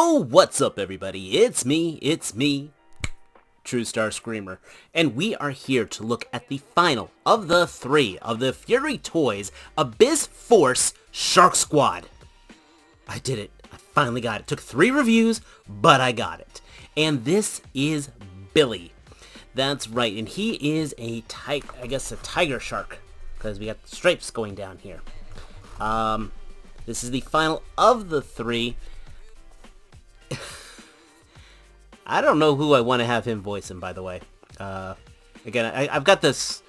Yo, what's up everybody? It's me, True Star Screamer, and we are here to look at the final of the 3 of the Fury Toys Abyss Force Shark Squad. I did it. I finally got it. Took 3 reviews, but I got it. And this is Billy. That's right, and he is a tiger shark, because we got the stripes going down here. This is the final of the 3. I don't know who I want to have him voice him, by the way. Again, I've got this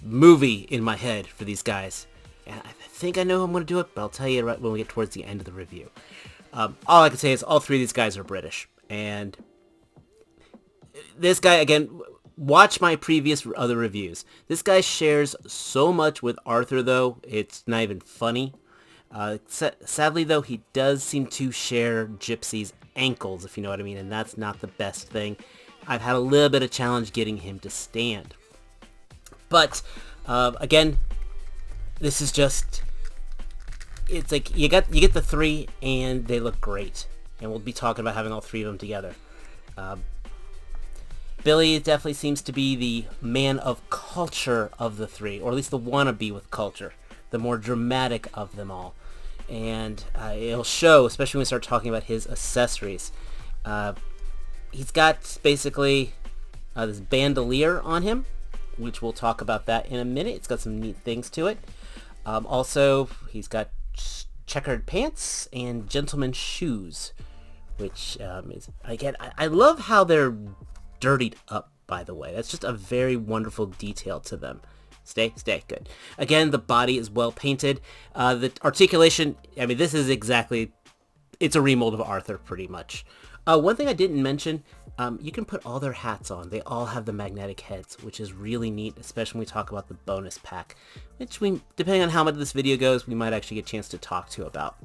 movie in my head for these guys. And I think I know who I'm going to do it, but I'll tell you right when we get towards the end of the review. All I can say is all 3 of these guys are British. And this guy, again, watch my previous other reviews. This guy shares so much with Arthur, though, it's not even funny. Sadly, though, he does seem to share Gypsy's ankles, if you know what I mean, and that's not the best thing. I've had a little bit of challenge getting him to stand. But, again, this is just, it's like, you get the 3, and they look great. And we'll be talking about having all 3 of them together. Billy definitely seems to be the man of culture of the 3, or at least the wannabe with culture. The more dramatic of them all. And it'll show, especially when we start talking about his accessories. He's got basically this bandolier on him, which we'll talk about that in a minute. It's got some neat things to it. Also, he's got checkered pants and gentleman's shoes, which is, again, I love how they're dirtied up, by the way. That's just a very wonderful detail to them. Stay, good. Again, the body is well painted. The articulation, I mean, this is exactly, it's a remold of Arthur, pretty much. One thing I didn't mention, you can put all their hats on. They all have the magnetic heads, which is really neat, especially when we talk about the bonus pack, which we, depending on how much this video goes, we might actually get a chance to talk to about.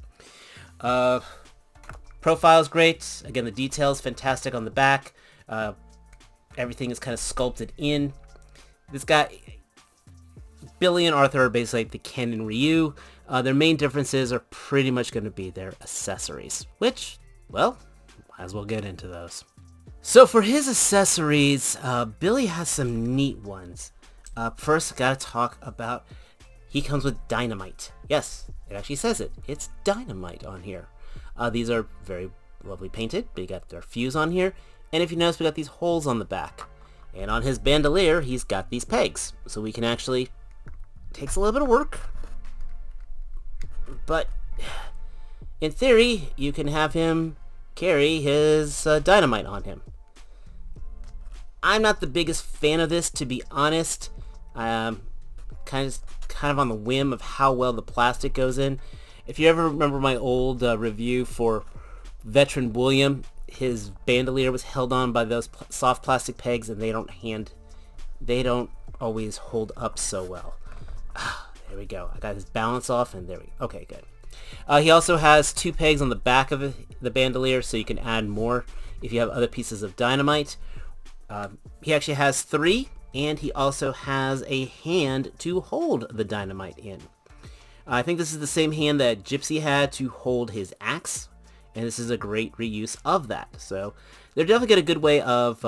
Profile's great. Again, the detail's fantastic on the back. Everything is kind of sculpted in. This guy, Billy and Arthur are basically like the Ken and Ryu. Their main differences are pretty much going to be their accessories, which, well, might as well get into those. So for his accessories, Billy has some neat ones. First, gotta talk about, he comes with dynamite. Yes, it actually says it. It's dynamite on here. These are very lovely painted. They got their fuse on here. And if you notice, we got these holes on the back. And on his bandolier, he's got these pegs. So we can actually, takes a little bit of work. But in theory, you can have him carry his dynamite on him. I'm not the biggest fan of this, to be honest. Kind of on the whim of how well the plastic goes in. If you ever remember my old review for Veteran William, his bandolier was held on by those soft plastic pegs, and they don't always hold up so well. There we go. I got his balance off, and there we go. Okay, good. He also has 2 pegs on the back of the bandolier, so you can add more if you have other pieces of dynamite. He actually has 3, and he also has a hand to hold the dynamite in. I think this is the same hand that Gypsy had to hold his axe, and this is a great reuse of that. So they're definitely got a good way of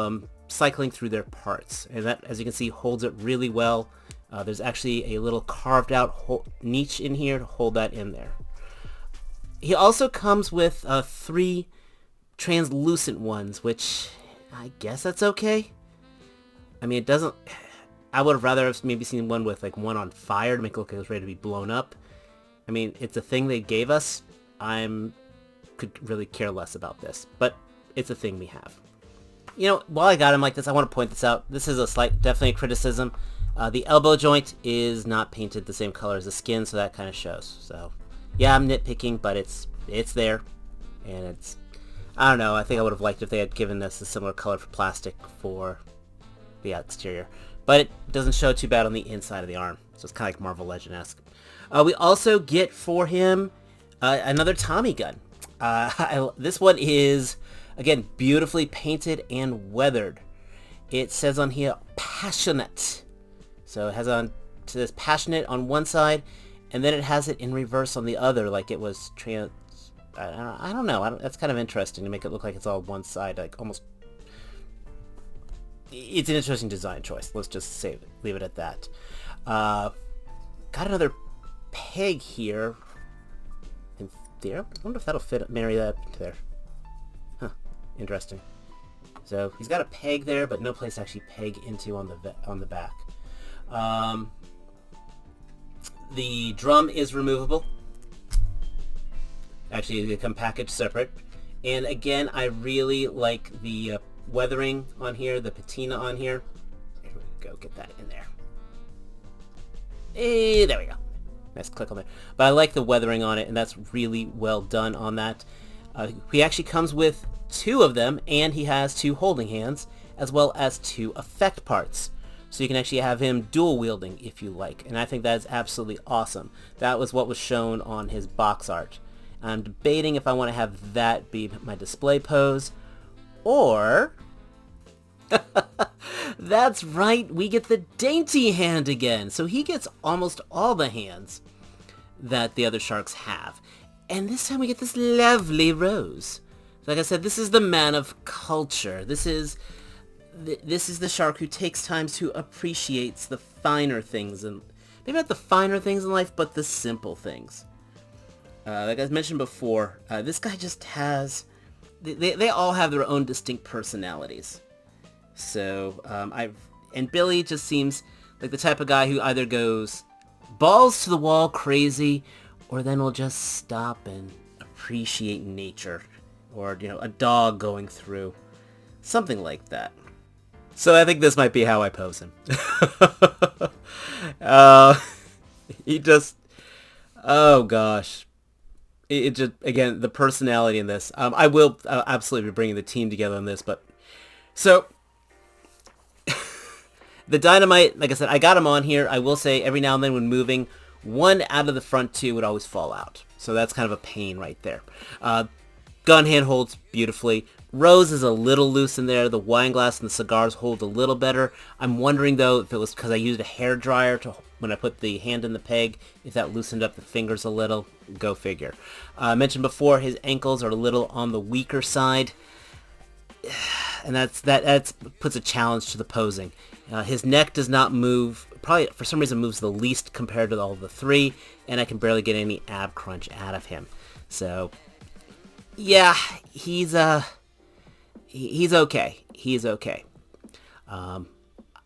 cycling through their parts, and that, as you can see, holds it really well. There's actually a little carved out niche in here to hold that in there. He also comes with 3 translucent ones, which I guess that's okay. I mean, it doesn't, I would have rather have maybe seen one with like one on fire to make it look like it was ready to be blown up. I mean, it's a thing they gave us. Could really care less about this, but it's a thing we have. You know, while I got him like this, I want to point this out. This is definitely a criticism. The elbow joint is not painted the same color as the skin, so that kind of shows. So, yeah, I'm nitpicking, but it's there, and it's, I don't know, I think I would have liked if they had given this a similar color for plastic for the exterior, but it doesn't show too bad on the inside of the arm, so it's kind of like Marvel Legend-esque. We also get for him another Tommy gun. This one is, again, beautifully painted and weathered. It says on here, passionate. So it has on to this passionate on one side, and then it has it in reverse on the other, like it was I don't know. That's kind of interesting to make it look like it's all one side, like almost. It's an interesting design choice. Let's just leave it at that. Got another peg here. In there, I wonder if that'll marry that to there. Huh. Interesting. So he's got a peg there, but no place to actually peg into on the back. The drum is removable. Actually, they come packaged separate. And again, I really like the weathering on here, the patina on here. There we go, get that in there. Hey, there we go. Nice click on there. But I like the weathering on it, and that's really well done on that. He actually comes with 2 of them, and he has 2 holding hands, as well as 2 effect parts. So you can actually have him dual wielding if you like, and I think that is absolutely awesome. That was what was shown on his box art. I'm debating if I want to have that be my display pose, or... That's right, we get the dainty hand again. So he gets almost all the hands that the other sharks have. And this time we get this lovely rose. Like I said, this is the man of culture. This is the shark who takes time to appreciate the finer things, and maybe not the finer things in life, but the simple things. Like I mentioned before, this guy just has... They all have their own distinct personalities. So, and Billy just seems like the type of guy who either goes balls to the wall crazy, or then will just stop and appreciate nature. Or, a dog going through. Something like that. So I think this might be how I pose him. He just... Oh, gosh. It just, again, the personality in this. I will absolutely be bringing the team together on this, but... So... The Dynamite, like I said, I got him on here. I will say every now and then when moving, 1 out of the front 2 would always fall out. So that's kind of a pain right there. Gun hand holds beautifully. Rose is a little loose in there. The wine glass and the cigars hold a little better. I'm wondering, though, if it was because I used a hair dryer when I put the hand in the peg, if that loosened up the fingers a little. Go figure. I mentioned before, his ankles are a little on the weaker side. And that puts a challenge to the posing. His neck does not move. Probably, for some reason, moves the least compared to all the 3. And I can barely get any ab crunch out of him. So... yeah, he's okay. He's okay. I'm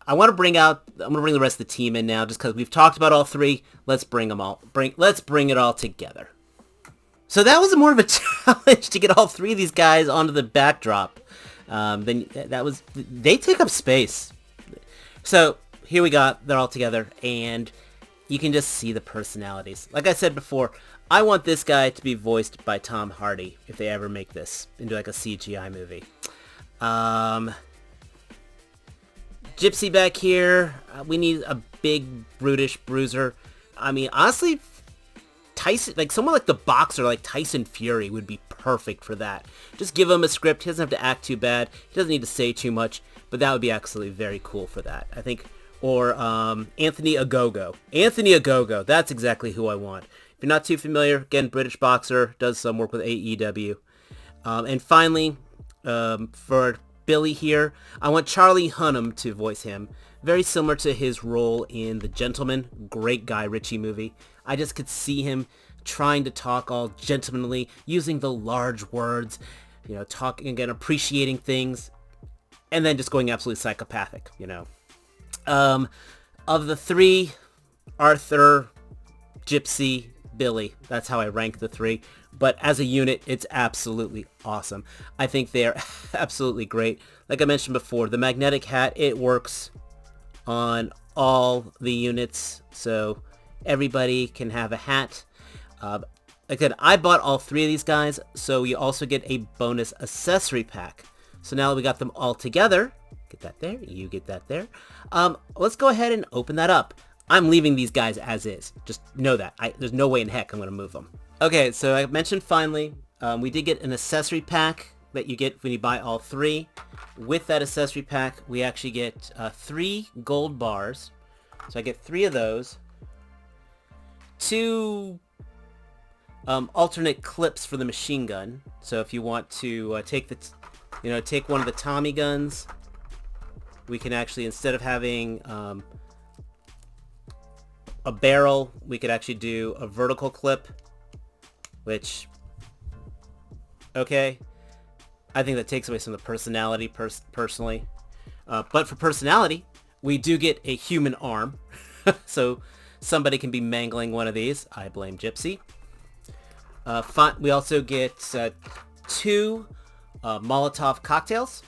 gonna bring the rest of the team in now, just because we've talked about all 3. Let's bring it all together. So that was more of a challenge to get all 3 of these guys onto the backdrop. They take up space. So here they're all together, and you can just see the personalities. Like I said before, I want this guy to be voiced by Tom Hardy if they ever make this into like a CGI movie. Gypsy back here. We need a big, brutish bruiser. I mean, honestly, Tyson, like someone like the boxer, like Tyson Fury, would be perfect for that. Just give him a script. He doesn't have to act too bad. He doesn't need to say too much. But that would be absolutely very cool for that, I think. Or Anthony Ogogo. Anthony Ogogo. That's exactly who I want. If you're not too familiar, again, British boxer, does some work with AEW. And finally, for Billy here, I want Charlie Hunnam to voice him. Very similar to his role in The Gentleman, great Guy Ritchie movie. I just could see him trying to talk all gentlemanly, using the large words, talking again, appreciating things, and then just going absolutely psychopathic, Of the 3, Arthur, Gypsy, Billy. That's how I rank the 3. But as a unit, it's absolutely awesome. I think they're absolutely great. Like I mentioned before, the magnetic hat, it works on all the units. So everybody can have a hat. Again, I bought all 3 of these guys. So you also get a bonus accessory pack. So now that we got them all together, get that there, you get that there. Let's go ahead and open that up. I'm leaving these guys as is. Just know that. There's no way in heck I'm going to move them. Okay, so I mentioned finally, we did get an accessory pack that you get when you buy all 3. With that accessory pack, we actually get 3 gold bars. So I get 3 of those. 2 alternate clips for the machine gun. So if you want to take one of the Tommy guns, we can actually, instead of having a barrel, we could actually do a vertical clip, which, okay, I think that takes away some of the personality personally. But for personality, we do get a human arm. So somebody can be mangling one of these. I blame Gypsy. We also get 2 Molotov cocktails.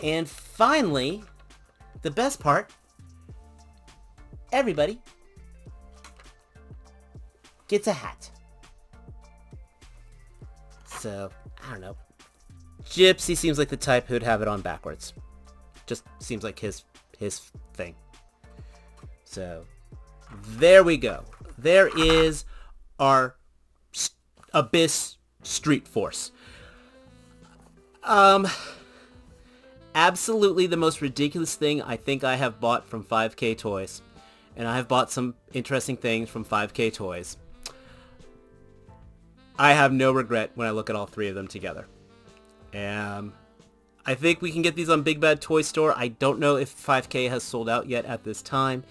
And finally, the best part, everybody gets a hat. So, I don't know. Gypsy seems like the type who'd have it on backwards. Just seems like his thing. So, there we go. There is our Abyss Street Force. Absolutely the most ridiculous thing I think I have bought from 5K Toys. And I have bought some interesting things from 5K Toys. I have no regret when I look at all 3 of them together. I think we can get these on Big Bad Toy Store. I don't know if 5K has sold out yet at this time.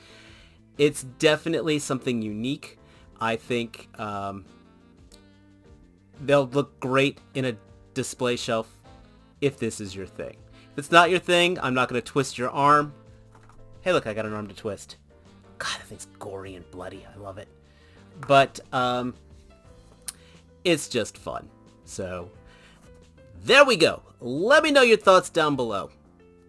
It's definitely something unique. I think they'll look great in a display shelf if this is your thing. If it's not your thing, I'm not going to twist your arm. Hey, look, I got an arm to twist. God, that thing's gory and bloody. I love it. But it's just fun. So there we go. Let me know your thoughts down below.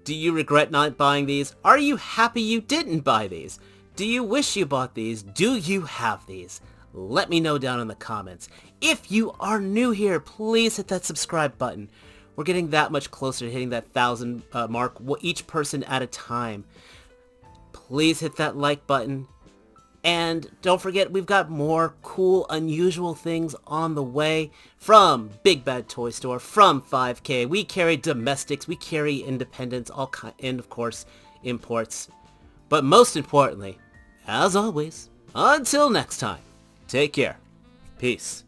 Do you regret not buying these? Are you happy you didn't buy these? Do you wish you bought these? Do you have these? Let me know down in the comments. If you are new here, please hit that subscribe button. We're getting that much closer to hitting that 1,000 mark, each person at a time. Please hit that like button. And don't forget, we've got more cool, unusual things on the way from Big Bad Toy Store, from 5K. We carry domestics, we carry independents, and of course, imports. But most importantly, as always, until next time, take care. Peace.